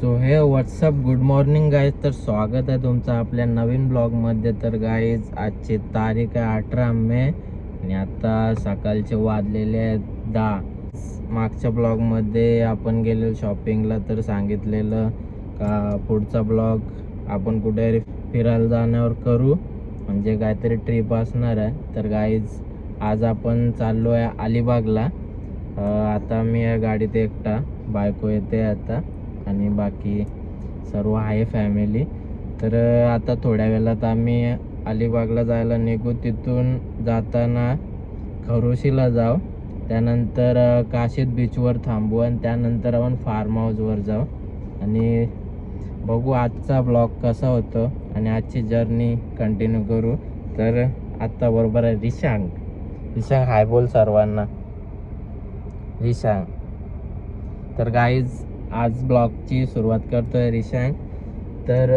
So हे WhatsApp good morning guys. तर स्वागत आहे तुमचं आपल्या नवीन ब्लॉगमध्ये. तर गाईज आजची तारीख आहे 18 मे आणि आता सकाळचे वाजलेले आहेत 10. मागच्या ब्लॉगमध्ये आपण गेलेलो शॉपिंगला, तर सांगितलेलं का पुढचा ब्लॉग आपण कुठे फिरायला जाण्यावर करू, म्हणजे काहीतरी ट्रिप असणार आहे. तर गाईज आज आपण चाललो आहे अलिबागला. आता मी या गाडीत एकटा, बायको येते आता आणि बाकी सर्व आहे फॅमिली. तर आता थोड्या वेळात आम्ही अलिबागला जायला निघू. तिथून जाताना खरोशीला जाऊ, त्यानंतर काशीद बीचवर थांबू आणि त्यानंतर आपण फार्म हाऊसवर जाऊ आणि बघू आजचा ब्लॉग कसा होतो आणि आजची जर्नी कंटिन्यू करू. तर आत्ता बरोबर आहे रिशांग. रिशांग हाय बोल सर्वांना. रिशांग. तर गाईज आज ब्लॉगची सुरुवात करतोय रिशांग. तर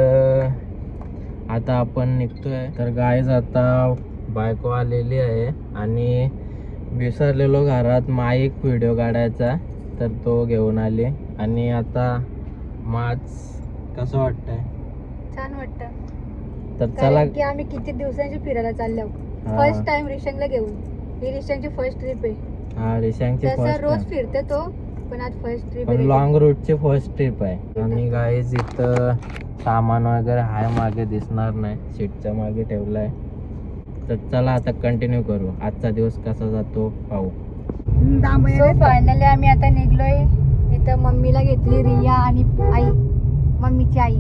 आता आपण निघतोय. तर गाईज आता बायको आलेली आहे आणि विसरलेलो घरात माईक व्हिडिओ काढायचा, तर तो घेऊन आली. आणि आता माझ कसं वाटतंय? छान वाटतं. तर चला की आम्ही किती दिवसांची फिरायला चाललो. फर्स्ट टाइम रिशांगला घेऊन. ही रिशांगची फर्स्ट ट्रिप आहे. हा रिशांगची तसं रोज फर्स्ट, फिरते तो, पण आज फर्स्ट ट्रिप पण आहे. लॉंग रूटची फर्स्ट ट्रिप आहे. आणि गाईज इथं सामान वगैरे हाय, मागे दिसणार नाही, सीटच्या मागे ठेवलाय. तर चला आता कंटिन्यू करू. आजचा दिवस कसा जातो पाहू. सो फायनली आम्ही आता निघलोय. इथं मम्मीला घेतली रिया आणि आई, मम्मीची आई.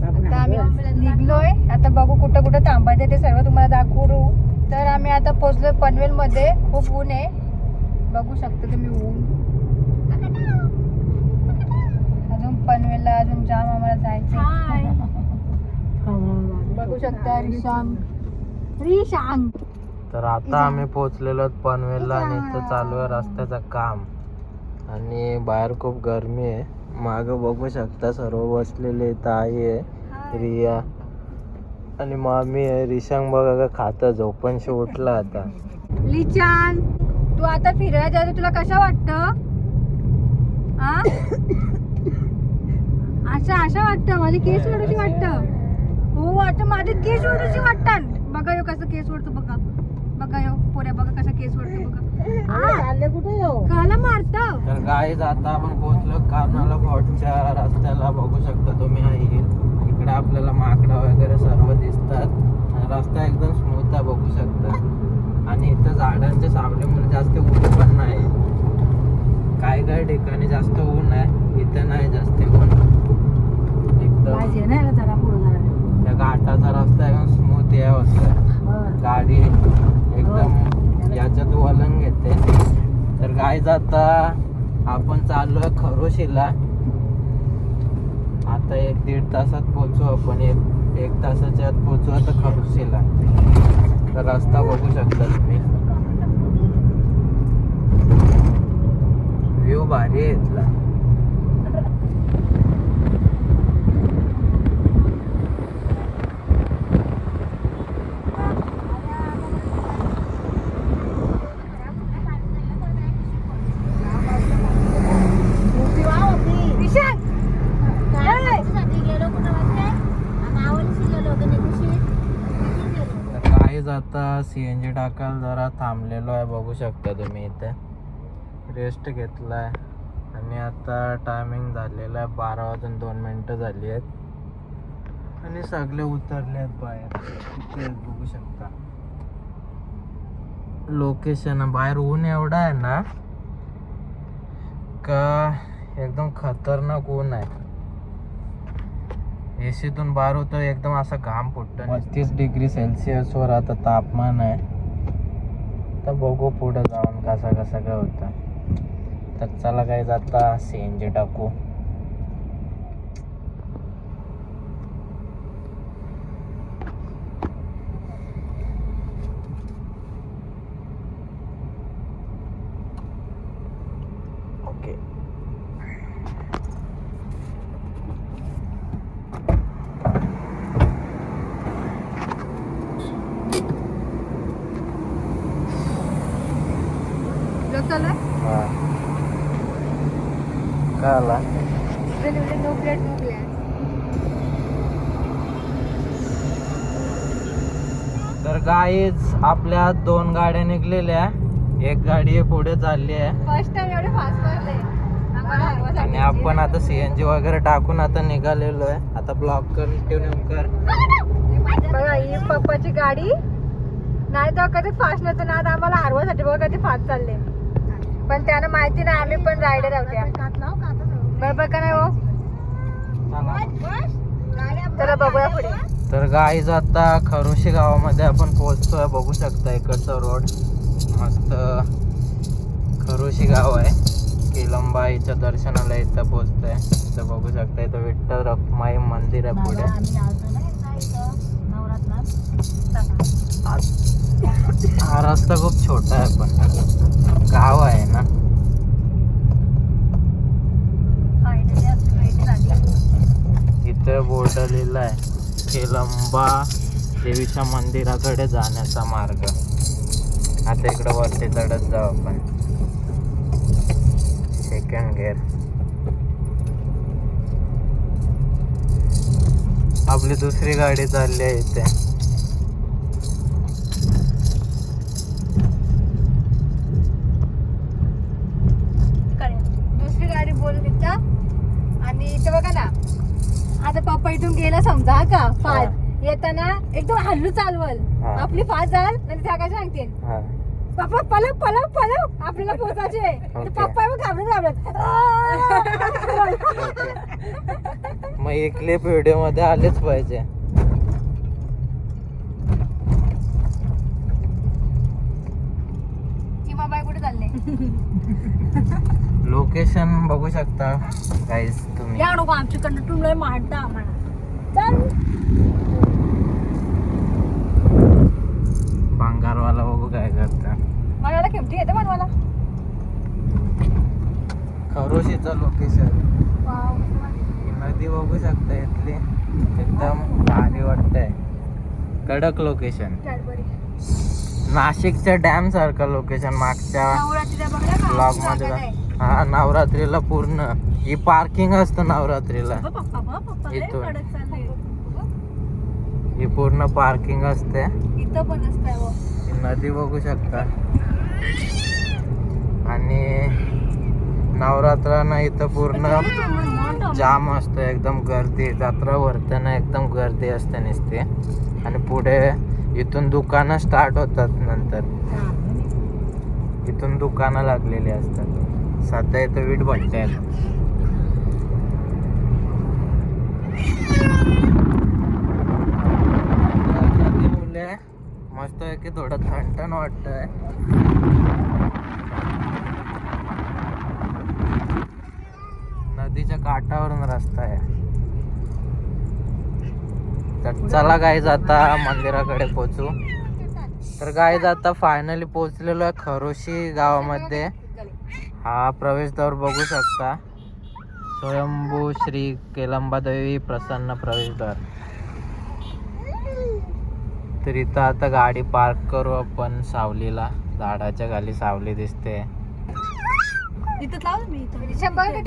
आता आम्ही निघलोय. आता बघू कुठं कुठं थांबायचं ते सर्व तुम्हाला दाखवू. तर आम्ही आता पोहोचलोय पनवेल मध्ये. खूप ऊन आहे, बघू शकता तुम्ही ऊन. अजून पनवेलला अजून जाम आम्हाला जायचं. बघू शकता रिशांग. रिशांग. तर आता आम्ही पोहोचलेलो पनवेलला आणि इथं चालू आहे रस्त्याचं काम आणि बाहेर खूप गरमी आहे. मागं बघू शकता सर्व बसलेले. इथं आई आहे, रिया आणि मामी आहे. रिशांग बघा का खाता, झोपणशी उठला आता. लिचान, तू आता फिरायला जायचं, तुला कसं वाटतं? अशा वाटतं माझे केस ओढूशी वाटतं. हो आता माझे केस ओढूशी वाटतात. बघा यो कसं केस ओढतो. बघा यो पोऱ्या, बघा कसं केस ओढतो. बघा कुठे काला मारत. तर गाईज आता आपण पोहोचलो कर्नाला फोर्टच्या रस्त्याला. बघू शकता तुम्ही आई, इकडे आपल्याला माकडं वगैरे सर्व दिसतात. रस्ता एकदम स्मूथ आहे, बघू शकता. आणि इथं झाडांच्या सावलीमुळे जास्त ऊन पण नाही. काही ठिकाणी जास्त ऊन आहे, इथं नाही जास्त ऊन. एकदम त्या घाटाचा रस्ता एकदम स्मूथ आहे वाटतं. गाडी एकदम याच्यात वळण घेते. तर गाईज आता आपण चाललोय खरोशीला. आता 1-1.5 तासात पोहोचू आपण. एक तासाच्या आत पोहोचू आता खरोशीला. तर रस्ता बघू शकता तुम्ही, व्ह्यू भारी आहे इथला. आता CNG टाकायला जरा थांबलेलो आहे, बघू शकता तुम्ही. इथे रेस्ट घेतलाय आणि आता टायमिंग झालेला आहे 12:02 झाली आहेत आणि सगळे उतरले आहेत बाहेर. इथे बघू शकता लोकेशन. बाहेर ऊन एवढा आहे ना का एकदम खतरनाक ऊन आहे. एसीतून बाहेर होतं एकदम असं घाम फुटतं. 32 डिग्री सेल्सिअसवर आता तापमान आहे. तर बघू पुढे जाऊन कसं काय होतं. तर चला काय आता CNG टाकू. ओके. चला काय आला तिथे लिहिले नो प्लेट नो ग्लॅस. तर गाईज आपल्या 2 गाड्या निघलेल्या, एक गाडी पुढे चालली आहे फर्स्ट टाइम एवढे फास्ट मारले आणि आपण आता सीएनजी वगैरे टाकून आता निघालेलो आहे. आता ब्लॉक कंटिन्यू कर. बघा ही पप्पाची गाडी नाही तर कधी फास्ट नसतं ना, आम्हाला हरवासाठी बघा कधी फास्ट चालले, पण त्यांना माहिती नाही आम्ही पण रायडर आहोत. बरोबर का नाही हो? चला बघूया पुढे. तर गाईज आता खरोशी गावामध्ये आपण पोहोचतोय. बघू शकता इकडचा रोड मस्त. खरोशी गाव आहे. केलंबाईच्या दर्शनाला इथं पोहोचतोय. इथं बघू शकता इथं विठ्ठल रखुमाई मंदिर आहे पुढे. हा रस्ता खूप छोटा आहे पण गाव आहे ना. इथे बोर्ड लिहिला आहे केलंबा देवीच्या मंदिराकडे जाण्याचा मार्ग. आता इकडे वरती चढत जाऊ आपण. Second gear. आपली दुसरी गाडी चालली आहे इथे. दुसरी गाडी बोल तिथं. आणि इथं बघा ना, आता पप्पा इथून गेला समजा का फास्ट येताना एकदम हल्लू चालवल, आपली फास्ट जाल आणि त्या काय सांगतील पप्पा पलव पलव पलव आपल्याला पोहोचायचे. पप्पा मग घाबरत मग एक क्लिप व्हिडिओ मध्ये आलेच पाहिजे. चिमाबाई कुठे चालले? लोकेशन बघू शकता गाईज तुम्ही. या नको आमच्याकडनं तुम्ही मारता आम्हाला. चल भांगारवाला बघू काय करता. मला किमती येते बनवायला. खरोशीचं लोकेशन. वाव. नदी बघू शकता इथली एकदम भारी वाटतंय. कडक लोकेशन. नाशिकच्या डॅम सारखं लोकेशन. मागच्या ब्लॉग मध्ये हा नवरात्रीला पूर्ण ही पार्किंग असतं नवरात्रीला. इथून ही पूर्ण पार्किंग असते. इथं पण असतंय. नदी बघू शकता. आणि नवरात्राला इथं पूर्ण जाम असतो. एकदम गर्दी. जत्रा भरताना एकदम गर्दी असते नुसते. आणि पुढे इथून दुकानं स्टार्ट होतात. नंतर इथून दुकानं लागलेली असतात. सध्या इथं वीट भट्ट्या आहेत. मस्त आहे की थोडं थंड वाटतंय. नदीच्या काठावरून रस्ता आहे. तर चला गाईज आता मंदिराकडे पोहोचू. तर गाईज आता फायनली पोहोचलेलो आहे खरोशी गावामध्ये. हा प्रवेशद्वार बघू शकता. स्वयंभू श्री केलंबादेवी प्रसन्न प्रवेशद्वार. तर इथं आता गाडी पार्क करू आपण सावलीला. झाडाच्या खाली सावली दिसते.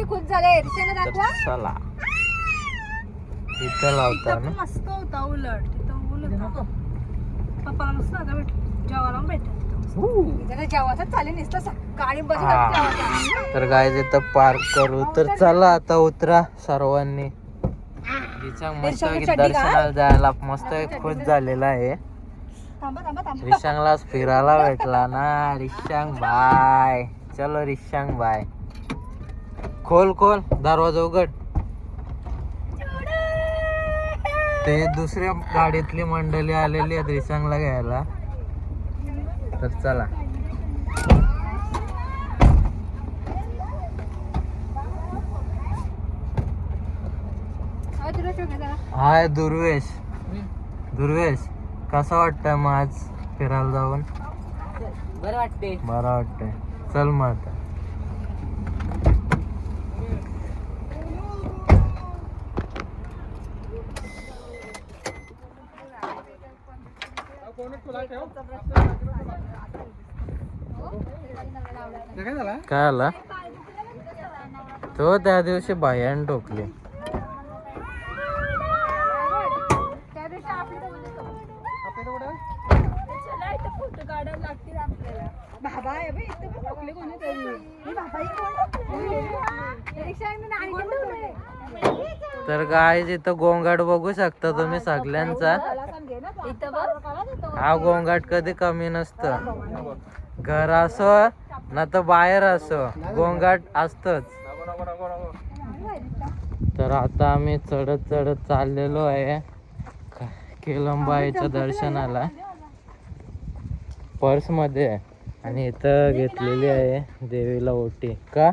खुश झाले. तर चला इथं लावता ना. मस्त होता उलट. तिथं उलट पप्पाला मस्त आता जेवायला भेटत. चालेल नुसतं सकाळी बसून. तर गाईज इथं पार्क करू. तर चला आता उतरा सर्वांनी. मस्त दर्शनाला जायला मस्त खुश झालेला आहे. रिशांगलाच फिरायला भेटला ना. रिशांग बाय. चलो रिशांग बाय. खोल खोल दरवाजा उघड. ते दुसऱ्या गाडीतली मंडळी आलेली आहेत रिशांगला घ्यायला. तर चला. हाय दुर्वेश. दुर्वेश कसं वाटतंय मग आज फिरायला जाऊन? बरं वाटते. बरं वाटतंय. चल मग आता. काय आला? तो त्या दिवशी बायान टोकली. तर गाईज इथं गोंगाट बघू शकता तुम्ही सगळ्यांचा. हा गोंगाट कधी कमी नसतं. घर असो ना तर बाहेर असो गोंगाट असतच. तर आता आम्ही चढत चढत चाललेलो आहे केलंबाईच्या दर्शनाला. पर्स मध्ये आहे आणि इथं घेतलेली आहे देवीला ओटी. का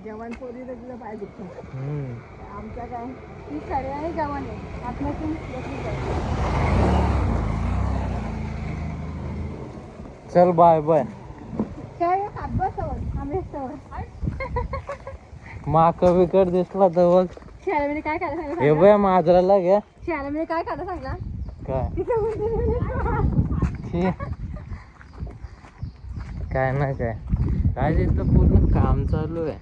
जवान पोरी पाहिजे हम्म आमच्या काय ती सगळ्या आहे जवान आहे आत्महत्या बसली जाईल. चल बाय बाय. काय बसवर आम्ही माक बिकट दिसला तर बघ. शाळेमध्ये काय खायला सांगितलं? हे बाय माजराला घ्या. शाळेमध्ये काय खायला सांगला? काय काय ना काय काय तिथं पूर्ण काम चालू आहे.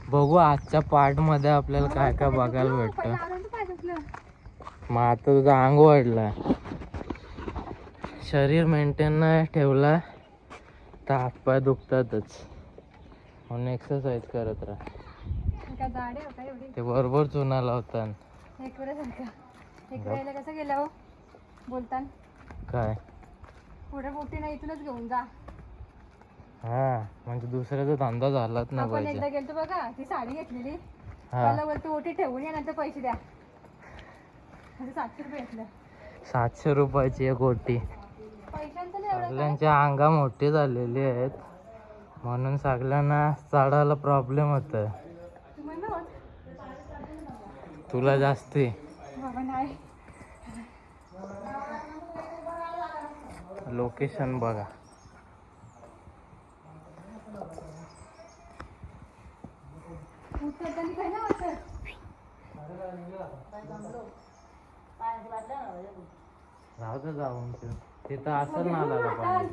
बघू आजच्या पार्ट मध्ये आपल्याला काय काय बघायला भेटतं. मग आता तुझा अंग वाढलाय, शरीर मेंटेन नाही ठेवला तर हातपाय दुखतातच. म्हणून एक्सरसाइज करत राहा. ते बरोबर चुना लावतात. इकडे कसं गेलं हो बोलतान काय पुढे मोठी नाही इथूनच घेऊन जा. हा म्हणजे दुसऱ्याचा धंदा झालाच ना आपण पाहिजे. एकदा गेलतो बघा ती साडी घेतलेली हा मला बोलते ओटी ठेवून या नंतर पैसे द्या. म्हणजे 700 रुपये घेतलं. 700 रुपयाची एक ओटी. पैशांचं नाही एवढं काय. सगळ्यांच्या अंगा मोठी झालेली आहेत म्हणून सगळ्यांना चढायला प्रॉब्लेम होत. तू म्हण ना तुला जास्ती. बाबा नाही लोकेशन बघा. उतरताना काय ना वाटत. राहू दे जाऊन तिथं असं नाला पाणी.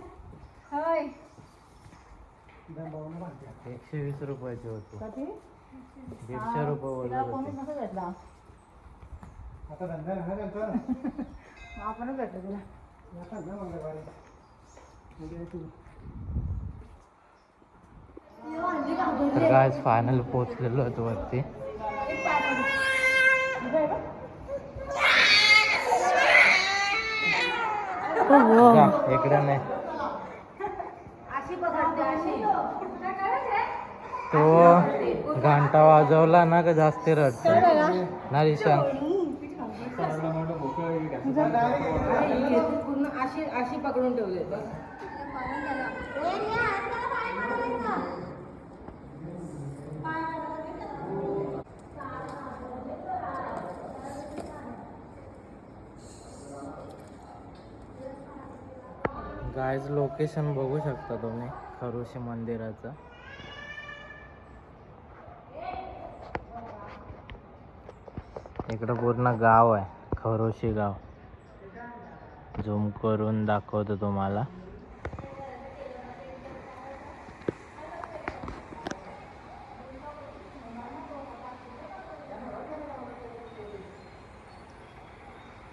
होय 120 रुपयाची होती. 150 रुपये बोलत होते. आपणच भेटतो तुला. तर काय फायनल पोहोचलेलो होतो वरती. जा, इकडे नाही. तो घंटा वाजवला ना का जास्ती रडतो ना रिशांत. अशी पकडून ठेवले. गाईज लोकेशन बघू शकता तुम्ही खरोशी मंदिराचं. इकडं पूर्ण गाव आहे खरोशी गाव. झूम करून दाखवतो तुम्हाला.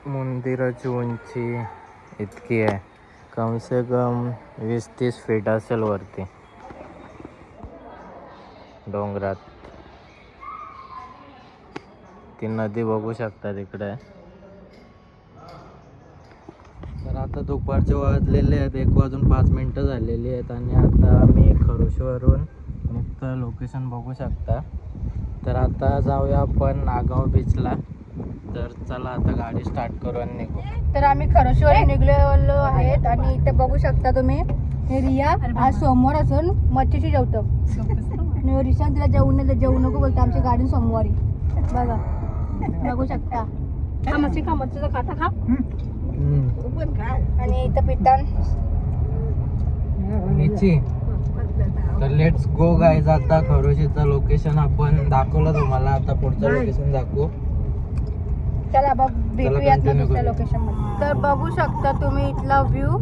मंदिराची उंची इतकी आहे, कम से कम 20-30 फीट असेल वरती डोंगरात. ती नदी बघू शकता तिकडे. तर आता दुपारचे वाजलेले आहेत, 1:05 झालेली आहेत आणि आता आम्ही खरोशीवरून निघतो. लोकेशन बघू शकता. तर आता जाऊया आपण नागाव बीचला. तर चला आता गाडी स्टार्ट करू आणि निघू. तर आम्ही खरोशीवरून निघलेलो आहेत आणि इथे बघू शकता तुम्ही हे रिया आज सोमवार असून मच्छीची जेवतो. रिशा तिला जेवू नको बोलतो आमची गाडी सोमवारी. बघा बघू शकता. मच्छीचं खाता खा. आणि इथं पितान तर लेट्स गो गाईज. आता खरोशीचं लोकेशन आपण दाखवलं तुम्हाला. आता पुढचं लोकेशन दाखवू. चला बघ भेटूयात ना दुसऱ्या लोकेशन मध्ये. तर बघू शकता तुम्ही इथला व्ह्यू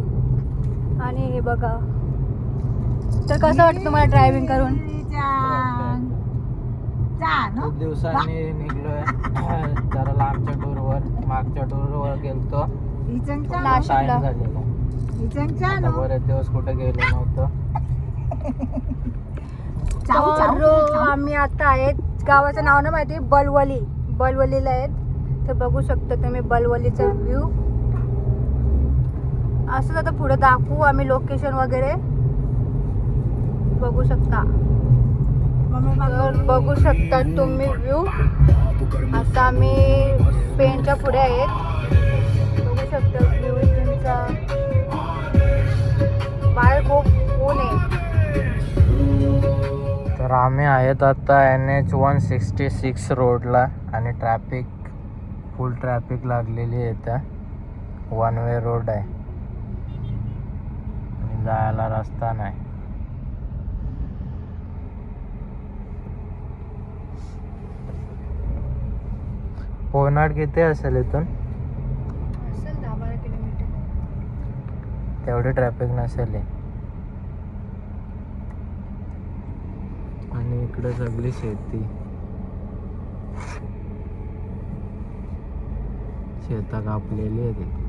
आणि हे बघा. तर कसं वाटतं तुम्हाला ड्रायव्हिंग करून? खूप दिवसांनी निघलोय जरा लांबच्या टूरवर. मागच्या टूरवर गेलतो, नाशिकला. टाइम झालेला. आता बरेच दिवस कुठे गेलो नव्हतो. तर आम्ही आता आहेत, गावाचं नाव ना माहिती, बलवली. बलवलीला आहेत. तर बघू शकता तुम्ही बलवलीचा व्ह्यू. असंच आता पुढे दाखवू आम्ही लोकेशन वगैरे, बघू शकता. तर बघू शकता तुम्ही व्ह्यू. आता आम्ही पेनच्या पुढे आहेत, बघू शकता व्ह्यू तुमचा. बाहेर खूप ऊन आहे. तर आम्ही आहेत आता NH-166 रोडला आणि फुल ट्रॅफिक लागलेली आहे. त्या 1 वे रोड आहे आणि जायला रस्ता नाही. पोनाड किती असेल इथून? असेल 10-12 किलोमीटर. तेवढी ट्रॅफिक नसेल. आणि इकडे सगळी शेता कापलेली आहे तिथे.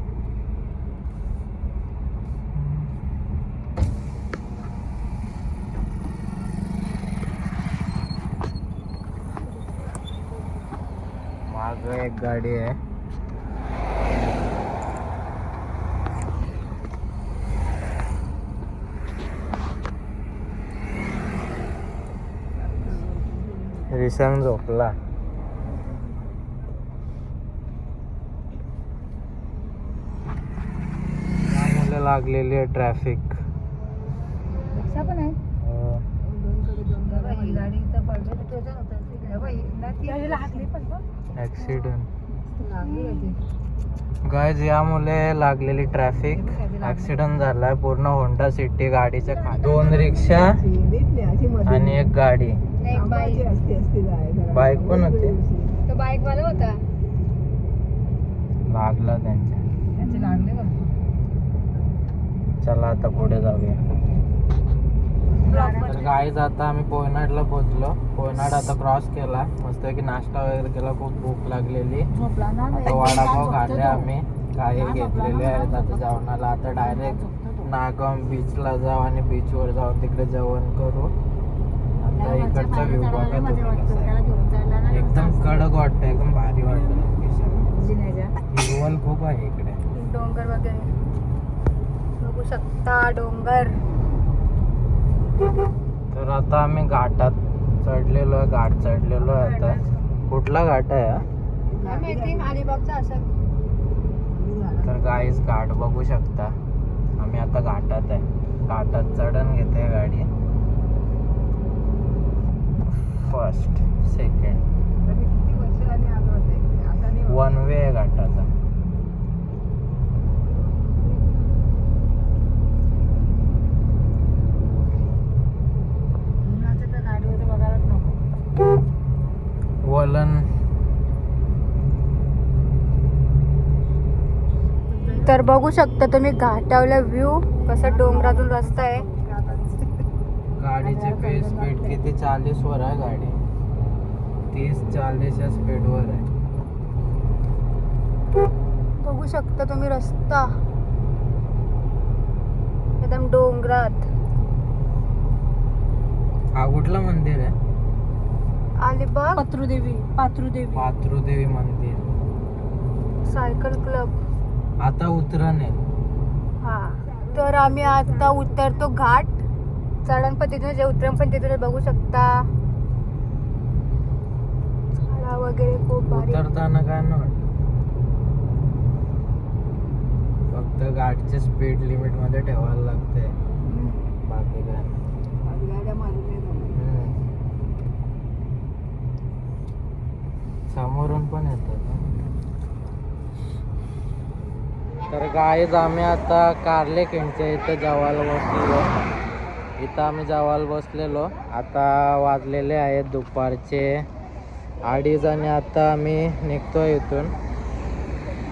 माग एक गाडी आहे. रिसंग झोपला. त्यामुळे लागलेली आहे ट्रॅफिक. पण आहे. ऍक्सिडेंट गाइस, यामुळे लागलेली ट्रॅफिक. ऍक्सिडेंट झालाय पूर्ण होंडा सिटी गाडीच्या खाली. 2 रिक्षा आणि एक गाडी. बाईक पण होती. तो बाईक वाला होता. लागला त्यांच्या. चला आता पुढे जाऊया. तर गाईज आता आम्ही पोयनाडला पोहोचलो. पोयनाड आता क्रॉस केला. मस्त की नाश्ता वगैरे केला. खूप भूक लागलेली. आता वडापाव खाल्ले आम्ही. काही घेतलेले आहेत आता जेवणाला. आता डायरेक्ट नागाव बीचला जाऊ आणि बीचवर जाऊन तिकडे जेवण करू. आता इकडचा व्ह्यू बघा तुम्ही कसा आहे. एकदम कडक वाटतं, एकदम भारी वाटतं लोकेशन. हिरवळ खूप आहे इकडे. डोंगर वगैरे बघू शकता, डोंगर. तर आता आम्ही घाटात चढलेलो आहे. घाट चढलेलो आहे आता. कुठला घाट आहे हा? काय माहिती, अलिबागचा असेल. तर गाईस घाट बघू शकता. आम्ही आता घाटात आहे. घाटात चढण घेते गाडी. फर्स्ट सेकंड 1 वे आहे घाटाचा. वलन. तर बघू शकता तुम्ही घाटावला व्ह्यू, कसं डोंगरातून रस्ता आहे. गाडीची स्पीड किती? 40 वर आहे गाडी. 30-40 या स्पीड वर आहे. बघू शकता तुम्ही रस्ता एकदम डोंगरात. हा कुठलं मंदिर आहे? अलिबाग पात्रुदेवी मंदिर. Cycle club. आता उतरण आहे. हा, तर आम्ही आता उतरतो घाट. चढण पण तिथूनच, उतरण पण तिथूनच. बघू शकता झाडा वगैरे खूप भारी. उतरताना काय ना फक्त गाडीच्या स्पीड लिमिट मध्ये ठेवायला लागते. बाकी काय समोरून पण येतात. तर गाईज आम्ही आता कारले खिंडच्या इथं जेवायला बसलेलो. इथं आम्ही जेवायला बसलेलो. आता वाजलेले आहेत दुपारचे 2:30 आणि आता आम्ही निघतो इथून.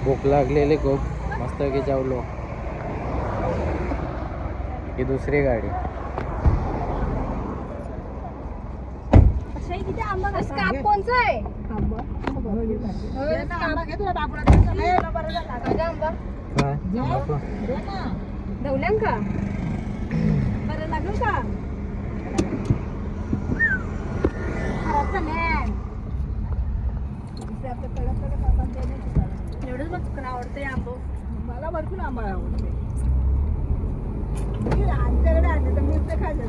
भूक लागलेली खूप. मस्त की जेवलो. ही दुसरी गाडी. स्कार्फ कोणचा आहे? माझा आंबा काय नको. ढवल्यान का बरं लागलं का? एवढंच मग चुकून आवडते आंबो. मला भरपूर आंबा आवडते. आमच्याकडे आले तर मी ते खाल्लं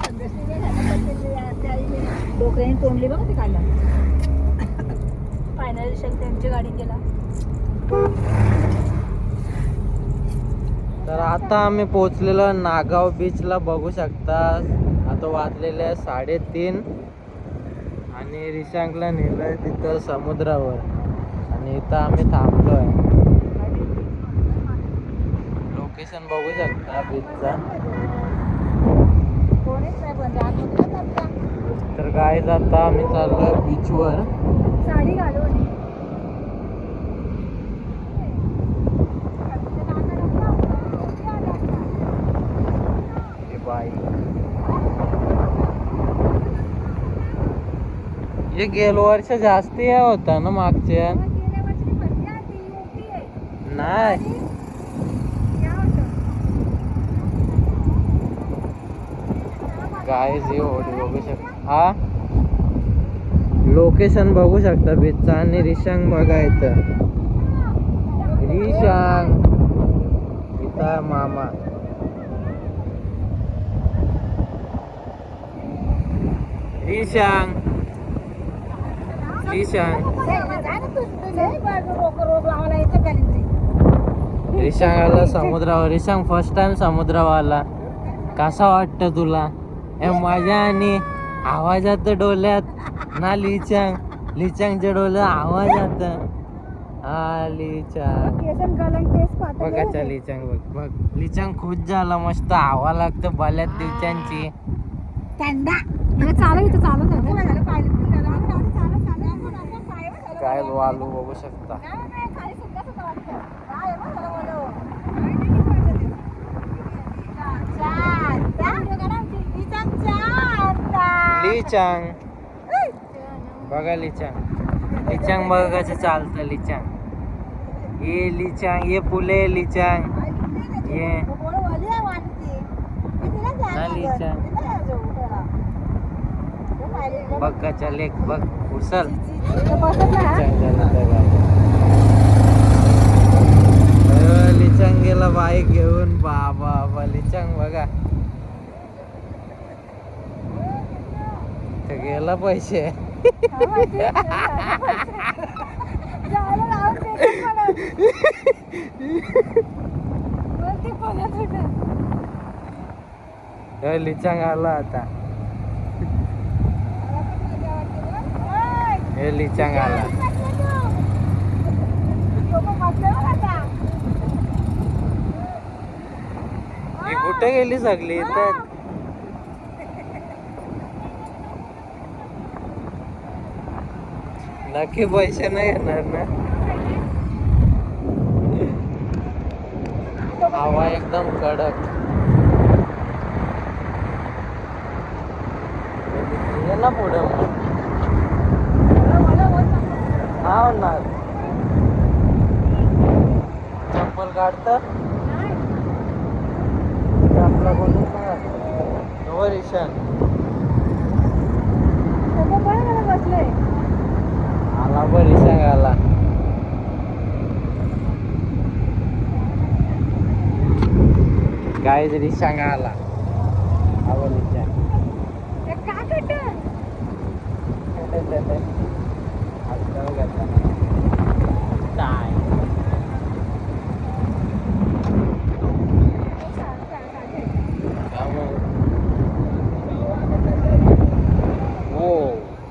डोक्याने तोंडली बघ ते खाल्लं. फायनल त्यांची गाडी गेला. तर आता आम्ही पोहोचलेलो नागाव बीचला. बघू शकता आता वाजलेले 3:30 आणि रिशांकला नेलंय तिथं समुद्रावर आणि इथं आम्ही थांबलोय. लोकेशन बघू शकता बीचचा. तर गाईज आता आम्ही चाललोय बीचवर. साडी घालून बाई हे गेलो वर्ष जास्ती होता ना मागच्या. नाही गाईज हे होडी बघू शकता. हा लोकेशन बघू शकता बीचचा. आणि रिशांग बघा इथं. रिशांग इथं मामा. रिशांग रिशांग रिशांग आला समुद्रावर. रिशांग फर्स्ट टाइम समुद्रावर आला. कसा वाटतं तुला? हे माझ्या आणि आवाजात डोल्यात ना लिचांग. लिचांगच्या डोल्यात आवाज येत. हा लिचांग बघाच्या लिचांग बघ बघ. लिचांग खुश झाला. मस्त हवा लागतं बल्यात दिवसांची. काय वालू बघू शकता. लिचांग बघा. लिचांग लिचांग बघा कसं चालतं. लिचांग ये लिचांग ये पुले लिचांग ये ना लिचांग बघ का लेक बघ उचल. लिचांग गेला बाईक घेऊन. बाबा लिचांग बघा गेला पैसे. लिचांग आला आता. हे लिचांग आला. ही कुठे गेली सगळी इथं? नक्की पैसे नाही येणार ना. हवा एकदम कडक. ये ना पुढे मग. हा ना चप्पल काढत आपला कोणी ईशान बसले. आला बरी सांगायला. काय जरी सांगायला आवडीच्या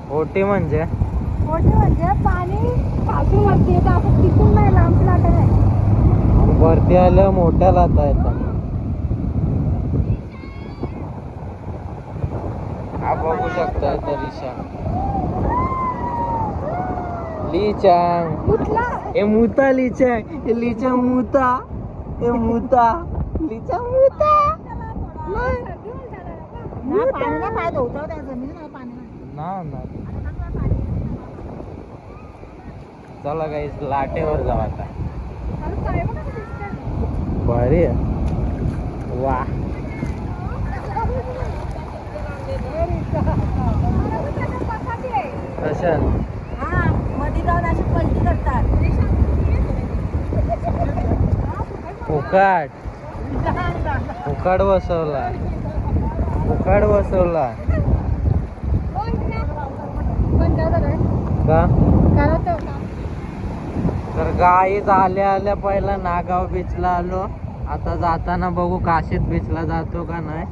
होटी म्हणजे पाणी पासून वरती येतं. आपण तिथून नाही लांब लागत आहे. वरती आलं मोठ्या लाटा येतात. हा बघू शकता तरीशा लिचांग ए मुता लिचांग ए लिचांग मुता ए मुता लिचांग मुता चला काही लाटेवर जाऊ आता. भारी आहे. वा कशा मध्ये जाऊन अशी पलटी करतात. फुकाट फुकाट बसवला. फुकाट बसवला का? तर गाईच आल्या आल्या पहिला नागाव बीचला आलो. आता जाताना बघू काशीद बीचला जातो का नाही.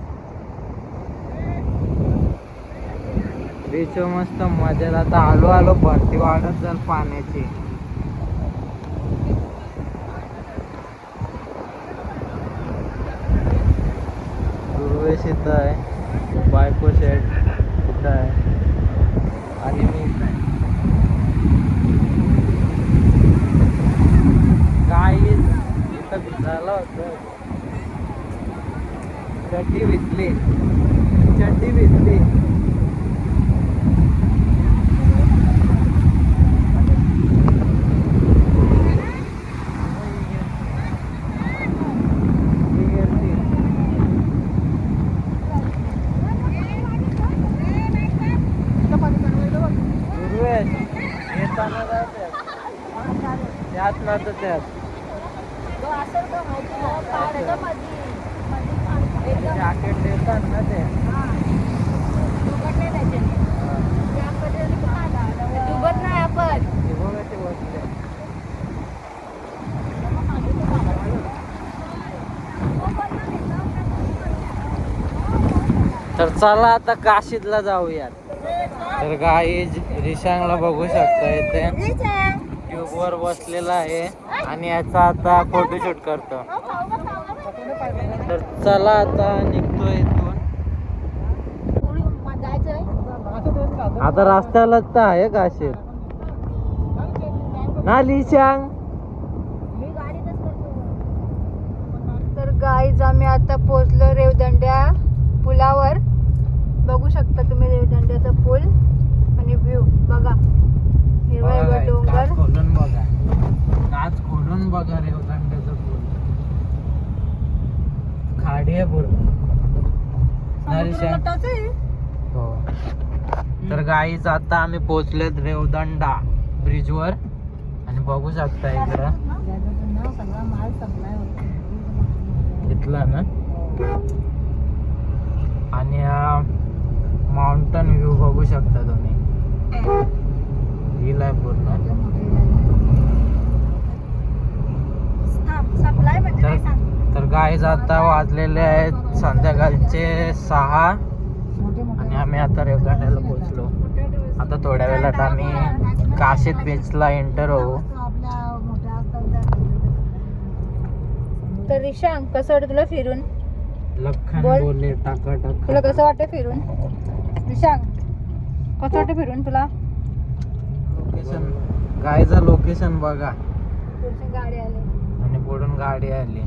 बीच मस्त मजेत. आता आलो भरती वाढत जाईल पाण्याची. दुर्वेश इथं आहे, बायको शेट इथं आहे आणि मी इथं आहे. काही इथं भिजायला होतं. चड्डी भिजली. येताना त्यात ना तर त्यात जॅकेट देतात ना ते. डुबत नाही आपण. तर चला आता काशीदला जाऊयात. तर गाईज रिशांगला बघू शकता इथे ट्यूबवर बसलेला आहे आणि याचा आता फोटोशूट करतो. तर चला आता निघतोय इथून. आता रस्त्यालाच तर आहे काशीद ना लिशांग. तर गाईज आम्ही आता पोहोचलो रेवदंड्या पुलावर. बघू शकता तुम्ही रेवदंड्याचा पूल आणि व्ह्यू बघा. हिरवा हिरवा डोंगर. काच खोलून बघा रेवदंड्याचं पूल. खाडी आहे पूर्ण. हो. तर गाईच आता आम्ही पोहोचलेत रेवदंडा ब्रिजवर आणि बघू शकता इकडं इथला ना. आणि माउंटन व्ह्यू बघू शकता तुम्ही. हिल आहे पूर्ण. तर गाईज आता वाजलेले आहेत संध्याकाळचे 6 आणि आम्ही आता रेवदंड्याला पोहोचलो. आता थोड्या वेळात आम्ही काशीद बीचला एंटर होऊ. तर रिशांग कसं वाटतं तुला फिरून? लखन बोल. बोले टाका तुला कसं वाटतं फिरून? रिशांग कसं वाटतं फिरून तुला? लोकेशन गायचं लोकेशन बघा. गाडी आली आणि पुढून गाडी आली.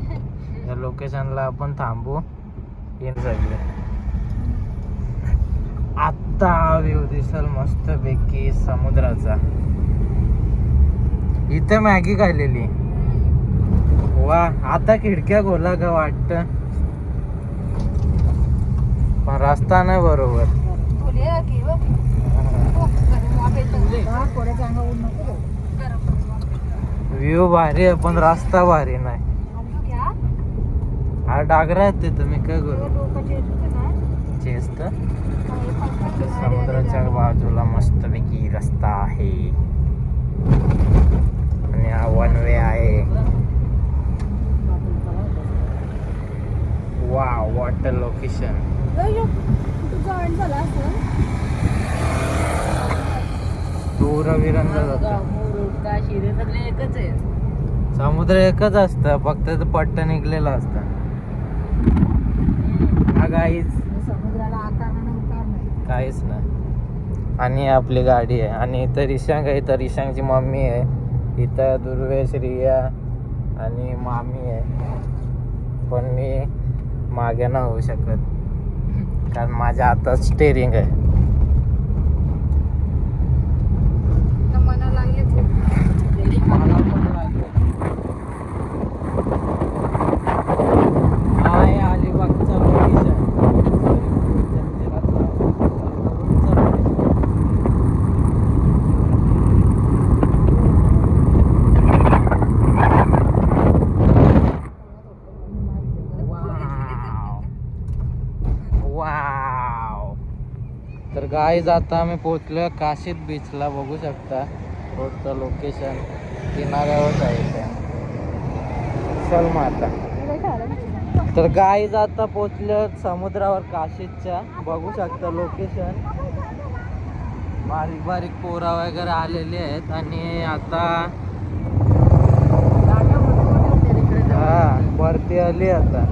या लोकेशनला आपण थांबू. इन सगळे आत्ता व्ह्यू दिसल मस्त पैकी समुद्राचा. इथे मॅगी खाल्लेली. वा आता खिडक्या खोला का वाटत पण रस्ता नाही बरोबर. व्ह्यू भारी आहे पण रस्ता भारी नाही. हा डागरा आहेत ते तुम्ही काय करू चेस्ट. समुद्राच्या बाजूला मस्तपैकी रस्ता आहे आणि हा वन वे आहे. वा वॉटर लोकेशन. दूर विरंग समुद्र एकच असतं फक्त ते पट्ट निघलेलं असतं. हा काहीच काहीच ना. आणि आपली गाडी आहे आणि इथं रिशांग आहे. इथं रिशांगची मम्मी आहे. इथं दुर्वेश रिया आणि मामी आहे. पण मी मागे नाही होऊ शकत कारण माझ्या हातात स्टेरिंग आहे. तर मला लागले खूप. मला पण लागलं. हा आहे अलिबागचा लोकेशन. वाव. तर गाईज आता आम्ही पोहोचलो काशीत बीचला. बघू शकता रोडचं लोकेशन किनाऱ्यावर आहे. चल मग आता. तर गाईज आता पोहोचलो समुद्रावर काशीच्या. बघू शकता लोकेशन. बारीक बारीक पोरा वगैरे आलेले आहेत आणि आता हा वरती आली आता.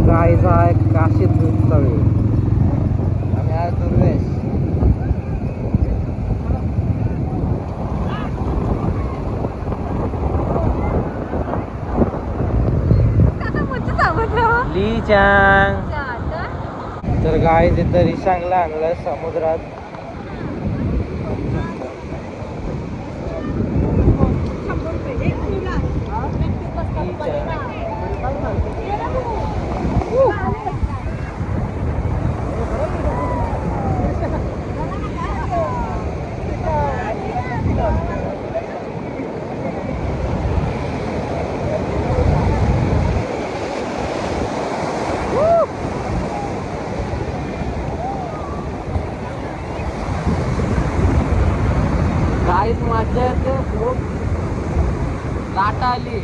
गाईचा हा एक काशीत बीचचा व्ह्यू आणि हा दुर्वेश. ली चांग. तर गाय तिथं रिशांगला आणलं समुद्रात. गाईस मजा येते खूप. लाटा आली.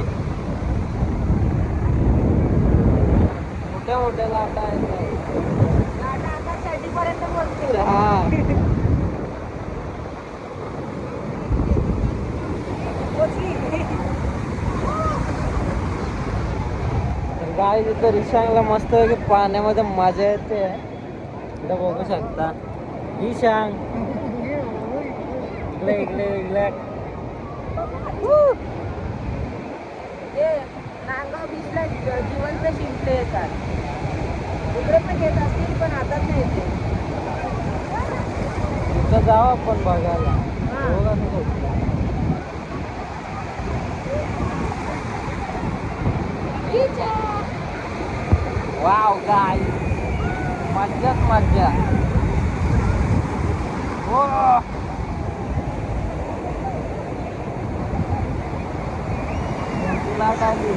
मोठ्या मोठ्या लाटा आहेत. हा गाय तिथं रिशांगला मस्त की पाण्यामध्ये मजा येते. इकडे बघू शकता रिशांग. इकडे इकडे इकडे नांगाव बीचला जिवंत शिंपले येतात. इकडे पण येत असतील पण आता नाही येते. तिथं जाऊ आपण बघायला. वाव गाय मज्जाच मज्जा. हो लाट आली.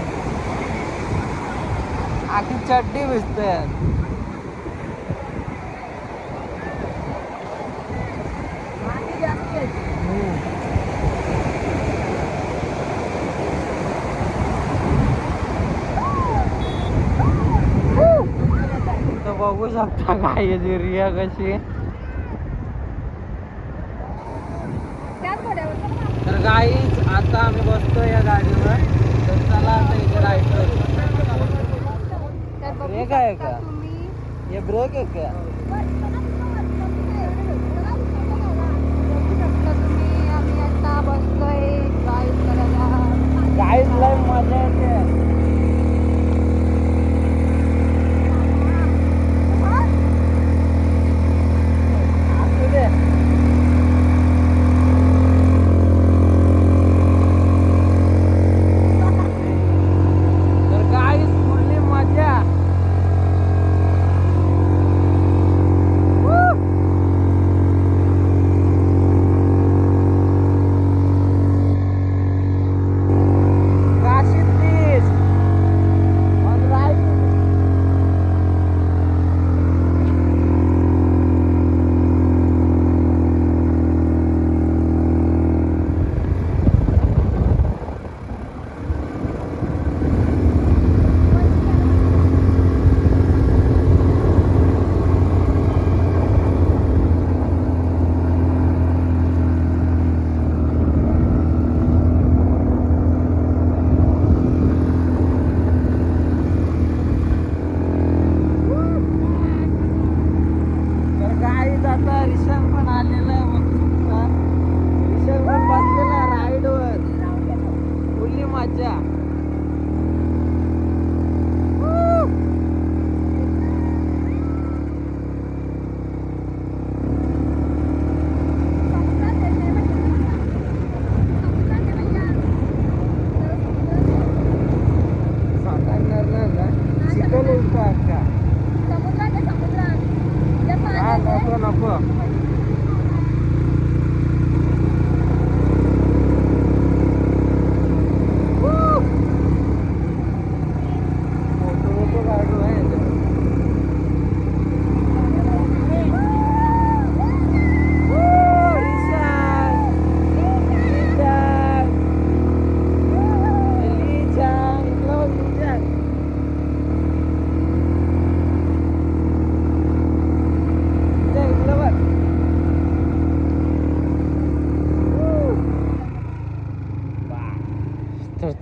आखी चड्डी भिजते. तर बघू शकता काय रिया कशी. तर गाईच आता आम्ही बसतो या गाडीवर. तर चला आता इथे राईड करू. ब्रेक आहे का? हे ब्रेक आहे का? आम्ही आता बसलोय ड्राईव्ह करायला. गाईच लय मजा येते. काशीतली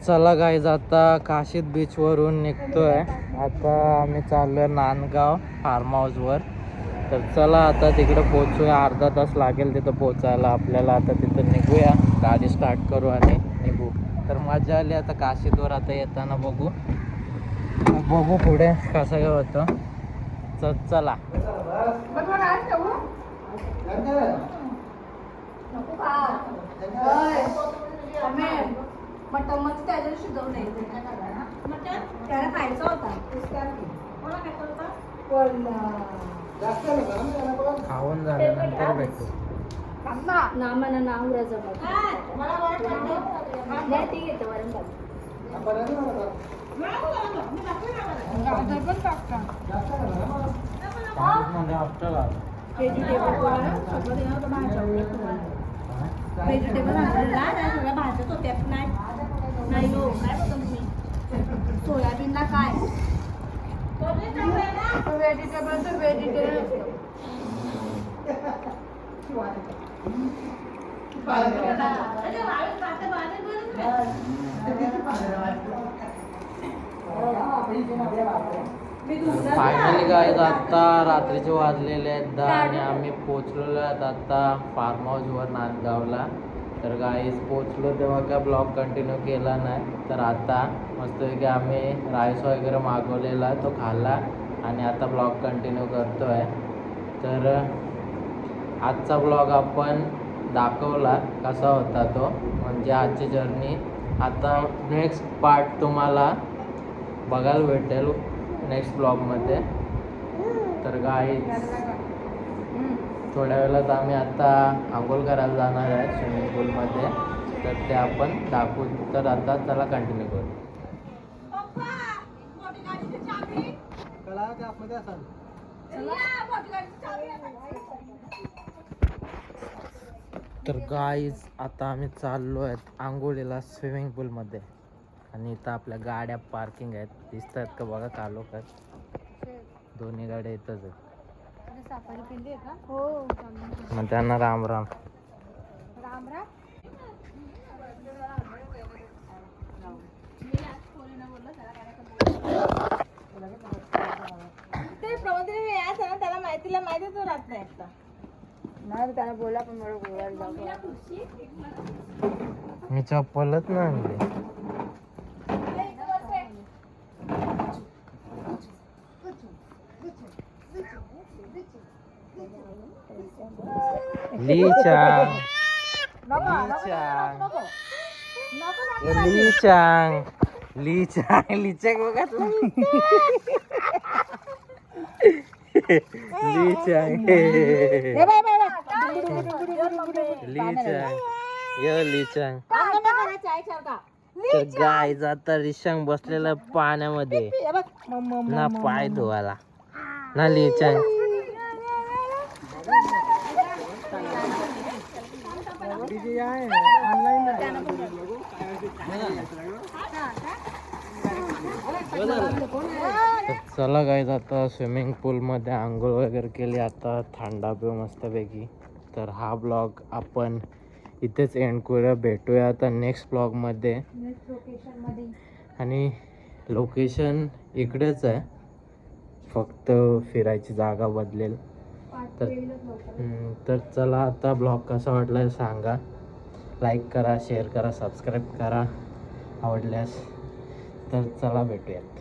चला गाईज आता काशीद बीच वरून निघतोय. आता आम्ही चाललोय नांदगाव फार्म हाऊसवर. तर चला आता तिकडे पोहोचूया. अर्धा तास लागेल तिथं पोहोचायला आपल्याला. आता तिथं निघूया, गाडी स्टार्ट करू आणि निघू. तर मजा आली आता काशीदवर. आता येताना बघू पुढे कसं काय होतं. चला त्याला खायचा होता. खाऊन झाल्यानंतर भेटू. व्हेजिटेबल सगळ्या भाज्याच होत्या. नाही हो, काय बोलतो तुम्ही? सोयाबीनला काय व्हेजिटेबल तर व्हेजिटेबल फायनली गाईज आता रात्रीचे वाजलेले आहेत 10 आणि आम्ही पोचलेलो आहेत आता फार्म हाऊसवर नांदगावला. तर गाईज पोचलो तेव्हा काय ब्लॉग कंटिन्यू केला नाही. तर आता मस्तपैकी आम्ही राईस वगैरे मागवलेला, तो खाल्ला आणि आता ब्लॉग कंटिन्यू करतो आहे. तर आजचा ब्लॉग आपण दाखवला कसा होता तो, म्हणजे आजची जर्नी. आता नेक्स्ट पार्ट तुम्हाला बघायला भेटेल नेक्स्ट ब्लॉगमध्ये. तर गाईज थोड्या वेळात आम्ही आता आंघोळ करायला जाणार आहे स्विमिंग पूलमध्ये. तर ते आपण दाखवू. तर आता चला कंटिन्यू करू. तर गाईज आता आम्ही चाललो आहेत आंघोळीला स्विमिंग पूलमध्ये. आणि इथं आपल्या गाड्या पार्किंग आहेत, दिसत आहेत का बघा कालोखात. दोन्ही गाड्या इथंच आहेत. हो. मग त्यांना राम राम. राम राम. ते प्रमोदने यायचं ना, त्याला माहितीला माहिती तो राहत नाही एकटा. नाही त्याला बोला पण मला बोलायला जाऊ. मी चप्पलच नाही आणली. लीचांग बघा लीचांग. तर गाईज आता रिशांग बसलेला पाण्यामध्ये ना पाय धुवायला ना लीचांग. चला गाईज आता स्विमिंग पूलमध्ये आंघोळ वगैरे केली. आता थंडा पिऊ मस्तपैकी. तर हा ब्लॉग आपण इथेच एंड करूया. भेटूया आता नेक्स्ट ब्लॉगमध्ये. आणि लोकेशन इकडेच आहे, फक्त फिरायची जागा बदलेल. तर चला आता ब्लॉग कसा वाटला सांगा. लाईक करा, शेअर करा, सबस्क्राईब करा आवडल्यास. तर चला भेटूयात.